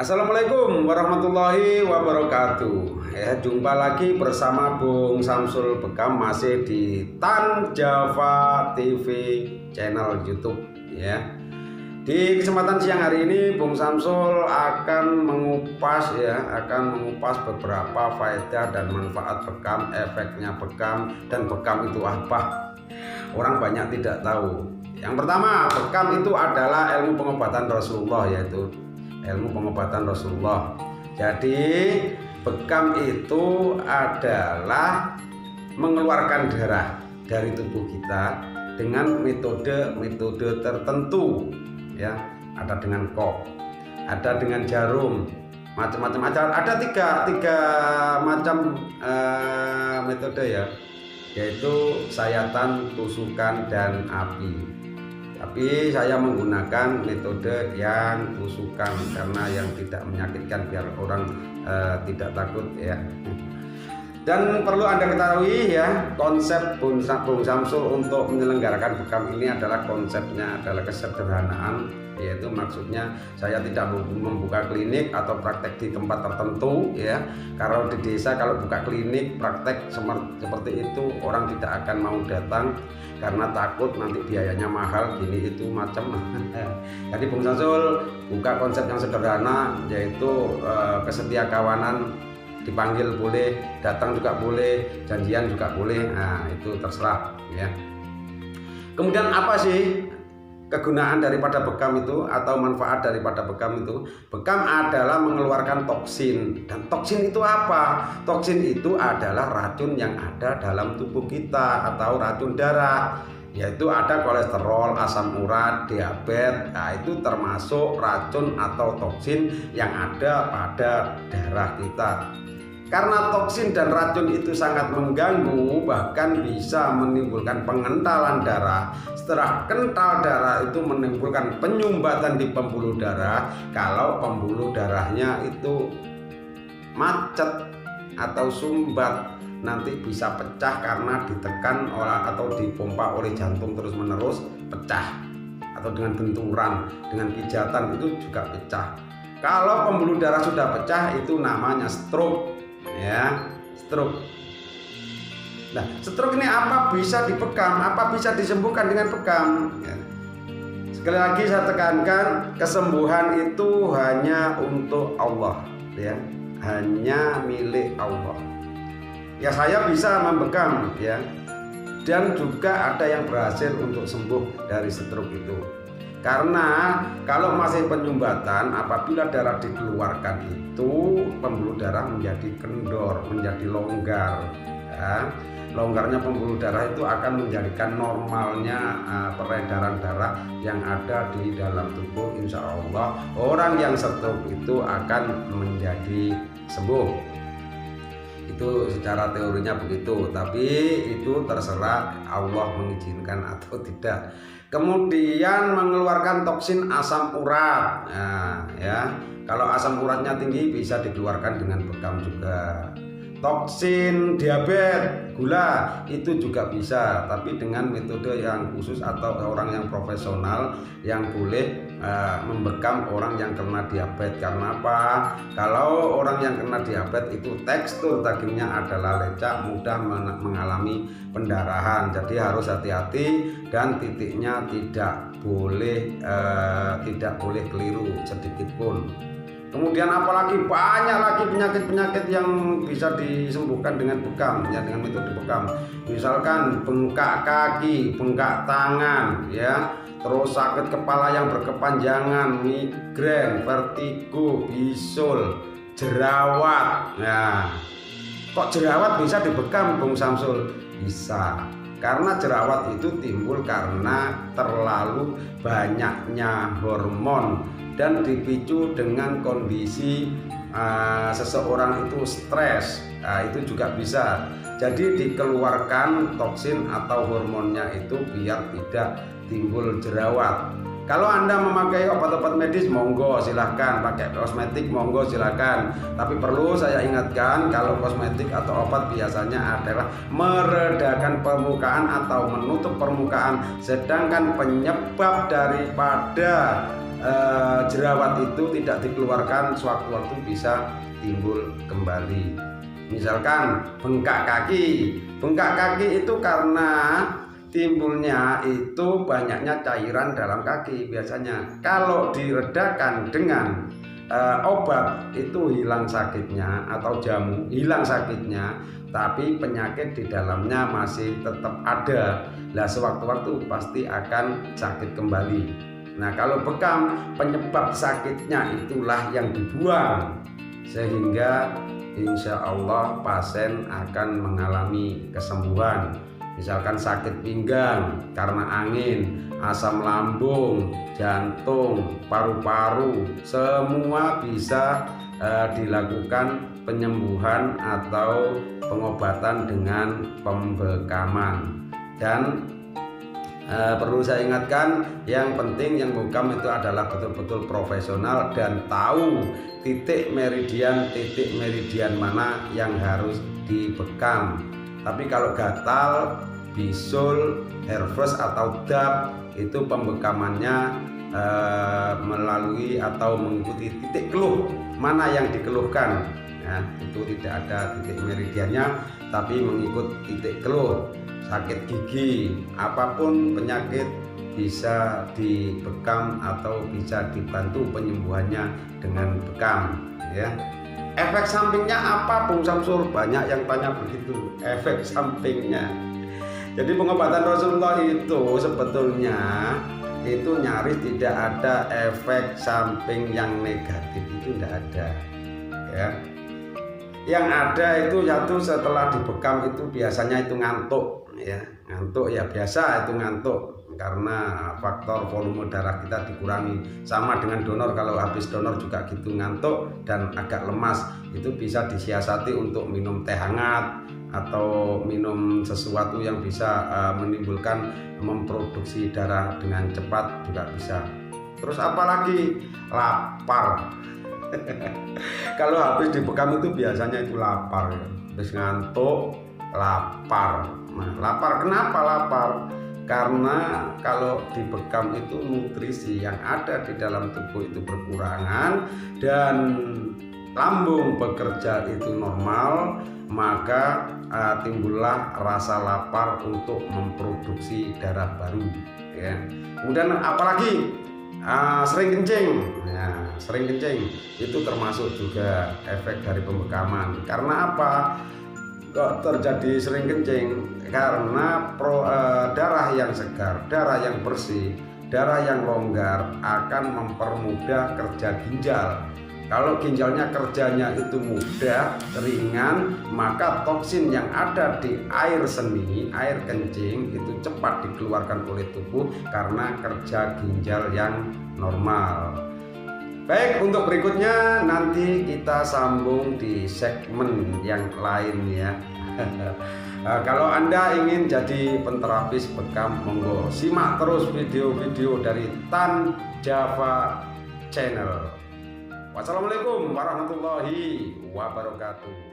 Assalamualaikum warahmatullahi wabarakatuh. Jumpa lagi bersama Bung Samsul Bekam, masih di Tan Java TV channel YouTube ya. Di kesempatan siang hari ini Bung Samsul akan mengupas beberapa faedah dan manfaat bekam, efeknya bekam, dan bekam itu apa. Orang banyak tidak tahu. Yang pertama, bekam itu adalah ilmu pengobatan Rasulullah, yaitu ilmu pengobatan Rasulullah. Jadi bekam itu adalah mengeluarkan darah dari tubuh kita dengan metode tertentu ya. Ada dengan kop, ada dengan jarum, macam-macam. Ada tiga macam metode ya, yaitu sayatan, tusukan, dan api. Tapi saya menggunakan metode yang tusukan karena yang tidak menyakitkan, biar orang tidak takut ya. Dan perlu Anda ketahui ya, konsep Bung Samsul untuk menyelenggarakan bekam ini adalah konsepnya adalah kesederhanaan, yaitu maksudnya saya tidak membuka klinik atau praktek di tempat tertentu ya. Kalau di desa kalau buka klinik praktek seperti itu orang tidak akan mau datang karena takut nanti biayanya mahal gini itu macam. Jadi Bung Samsul buka konsep yang sederhana, yaitu kesetia kawanan, dipanggil boleh, datang juga boleh, janjian juga boleh. Nah, itu terserah ya. Kemudian apa sih kegunaan daripada bekam itu atau manfaat daripada bekam itu? Bekam adalah mengeluarkan toksin. Dan toksin itu apa? Toksin itu adalah racun yang ada dalam tubuh kita atau racun darah, yaitu ada kolesterol, asam urat, diabetes. Nah, itu termasuk racun atau toksin yang ada pada darah kita. Karena toksin dan racun itu sangat mengganggu, bahkan bisa menimbulkan pengentalan darah. Setelah kental darah itu menimbulkan penyumbatan di pembuluh darah. Kalau pembuluh darahnya itu macet atau sumbat, nanti bisa pecah karena ditekan atau dipompa oleh jantung terus menerus, pecah. Atau dengan benturan, dengan pijatan itu juga pecah. Kalau pembuluh darah sudah pecah itu namanya stroke ya, stroke. Nah, stroke ini apa bisa dibekam, apa bisa disembuhkan dengan bekam ya. Sekali lagi saya tekankan, kesembuhan itu hanya untuk Allah ya, hanya milik Allah ya. Saya bisa membekam ya, dan juga ada yang berhasil untuk sembuh dari stroke itu. Karena kalau masih penyumbatan, apabila darah dikeluarkan itu pembuluh darah menjadi kendor, menjadi longgar ya. Longgarnya pembuluh darah itu akan menjadikan normalnya peredaran darah yang ada di dalam tubuh. Insya Allah orang yang stroke itu akan menjadi sembuh. Itu secara teorinya begitu, tapi itu terserah Allah mengizinkan atau tidak. Kemudian mengeluarkan toksin asam urat. Nah, ya, kalau asam uratnya tinggi bisa dikeluarkan dengan bekam juga. Toksin diabetes, gula itu juga bisa, tapi dengan metode yang khusus atau orang yang profesional yang boleh membekam orang yang kena diabetes. Karena apa? Kalau orang yang kena diabetes itu tekstur dagingnya adalah lecak, mudah mengalami pendarahan. Jadi harus hati-hati dan titiknya tidak boleh keliru sedikit pun. Kemudian apalagi banyak lagi penyakit-penyakit yang bisa disembuhkan dengan bekam ya, dengan metode bekam. Misalkan bengkak kaki, bengkak tangan ya, terus sakit kepala yang berkepanjangan, migrain, vertigo, bisul, jerawat. Nah, kok jerawat bisa dibekam Bung Samsul? Bisa. Karena jerawat itu timbul karena terlalu banyaknya hormon dan dipicu dengan kondisi seseorang itu stres. Nah, itu juga bisa. Jadi dikeluarkan toksin atau hormonnya itu biar tidak timbul jerawat. Kalau Anda memakai obat-obat medis, monggo silahkan. Pakai kosmetik, monggo silahkan. Tapi perlu saya ingatkan, kalau kosmetik atau obat biasanya adalah meredakan permukaan atau menutup permukaan. Sedangkan penyebab daripada jerawat itu tidak dikeluarkan, sewaktu-waktu bisa timbul kembali. Misalkan bengkak kaki. Bengkak kaki itu karena timbulnya itu banyaknya cairan dalam kaki biasanya. Kalau diredakan dengan obat itu hilang sakitnya, atau jamu hilang sakitnya, tapi penyakit di dalamnya masih tetap ada. Nah, sewaktu-waktu pasti akan sakit kembali. Nah, kalau bekam, penyebab sakitnya itulah yang dibuang, sehingga insya Allah pasien akan mengalami kesembuhan. Misalkan sakit pinggang karena angin, asam lambung, jantung, paru-paru, semua bisa dilakukan penyembuhan atau pengobatan dengan pembekaman. Dan perlu saya ingatkan, yang penting yang bekam itu adalah betul-betul profesional dan tahu titik meridian mana yang harus dibekam. Tapi kalau gatal, bisul, herpes atau DAP itu pembekamannya melalui atau mengikuti titik keluh mana yang dikeluhkan. Ya, itu tidak ada titik meridiannya, tapi mengikut titik keluh. Sakit gigi, apapun penyakit bisa dibekam atau bisa dibantu penyembuhannya dengan bekam, ya. Efek sampingnya apa, Bung Samsul? Banyak yang tanya begitu, efek sampingnya. Jadi pengobatan Rasulullah itu sebetulnya itu nyaris tidak ada efek samping yang negatif, itu tidak ada, ya. Yang ada itu satu, setelah dibekam itu biasanya itu ngantuk, ya. Ngantuk ya biasa itu ngantuk, karena faktor volume darah kita dikurangi. Sama dengan donor, kalau habis donor juga gitu ngantuk dan agak lemas. Itu bisa disiasati untuk minum teh hangat atau minum sesuatu yang bisa menimbulkan memproduksi darah dengan cepat juga bisa. Terus apalagi lapar. Kalau habis dibekam itu biasanya itu lapar, ya. Habis ngantuk lapar. Nah, lapar kenapa lapar? Karena kalau dibekam itu nutrisi yang ada di dalam tubuh itu berkurangan dan lambung bekerja itu normal, maka timbullah rasa lapar untuk memproduksi darah baru, ya. Kemudian apalagi sering kencing. Nah, sering kencing itu termasuk juga efek dari pembekaman. Karena apa kok terjadi sering kencing? Karena darah yang segar, darah yang bersih, darah yang longgar akan mempermudah kerja ginjal. Kalau ginjalnya kerjanya itu mudah, ringan, maka toksin yang ada di air seni, air kencing itu cepat dikeluarkan oleh tubuh karena kerja ginjal yang normal. Baik, untuk berikutnya nanti kita sambung di segmen yang lain, ya. Kalau Anda ingin jadi penterapis bekam, monggo simak terus video-video dari Tan Java Channel. Wassalamualaikum warahmatullahi wabarakatuh.